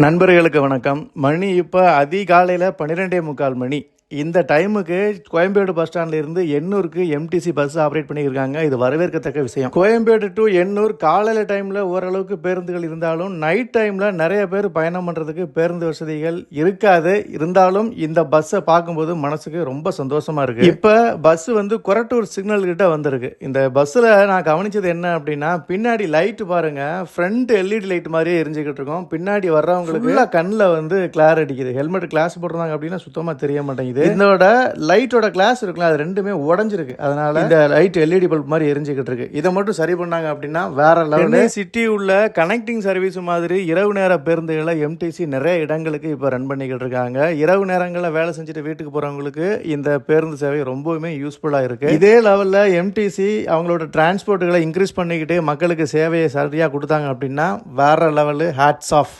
நண்பர்களுக்கு வணக்கம். மணி இப்போ அதிகாலையில் 12:45 மணி. இந்த டைமுக்கு கோயம்பேடு பஸ் ஸ்டாண்ட்ல இருந்து எண்ணூருக்கு எம்டிசி பஸ் ஆப்ரேட் பண்ணியிருக்காங்க. இது வரவேற்கத்தக்க விஷயம். கோயம்பேடு டு எண்ணூர் காலையில் டைமில் ஓரளவுக்கு பேருந்துகள் இருந்தாலும் நைட் டைமில் நிறைய பேர் பயணம் பண்ணுறதுக்கு பேருந்து வசதிகள் இருக்காது. இருந்தாலும் இந்த பஸ்ஸை பார்க்கும்போது மனசுக்கு ரொம்ப சந்தோஷமாக இருக்குது. இப்போ பஸ் வந்து கொரட்டூர் சிக்னல் கிட்ட வந்திருக்கு. இந்த பஸ்ஸில் நான் கவனிச்சது என்ன அப்படின்னா, பின்னாடி லைட்டு பாருங்கள், ஃப்ரண்ட் எல்இடி லைட் மாதிரியே எரிஞ்சுக்கிட்டு இருக்கோம். பின்னாடி வர்றவங்களுக்கு கண்ணில் வந்து கிளார் அடிக்குது. ஹெல்மெட் கிளாஸ் போடுறாங்க அப்படின்னா சுத்தமாக தெரிய மாட்டேங்குது. இதோட லைட்டோட கிளாஸ் இருக்குல்ல, அது ரெண்டுமே உடஞ்சிருக்கு. அதனால இந்த லைட் எல்இடி பல்ப் மாதிரி எரிஞ்சுக்கிட்டு இருக்கு. இதை மட்டும் சரி பண்ணாங்க அப்படின்னா வேற லெவல். சிட்டி உள்ள கனெக்டிங் சர்வீஸ் மாதிரி இரவு நேர பேருந்துகளை எம்டிசி நிறைய இடங்களுக்கு இப்போ ரன் பண்ணிக்கிட்டு இருக்காங்க. இரவு நேரங்களில் வேலை செஞ்சுட்டு வீட்டுக்கு போறவங்களுக்கு இந்த பேருந்து சேவை ரொம்பவுமே யூஸ்ஃபுல்லா இருக்கு. இதே லெவல்ல எம்டிசி அவங்களோட டிரான்ஸ்போர்ட்டுகளை இன்க்ரீஸ் பண்ணிக்கிட்டு மக்களுக்கு சேவையை சரியா கொடுத்தாங்க அப்படின்னா வேற லெவலு. Hats off.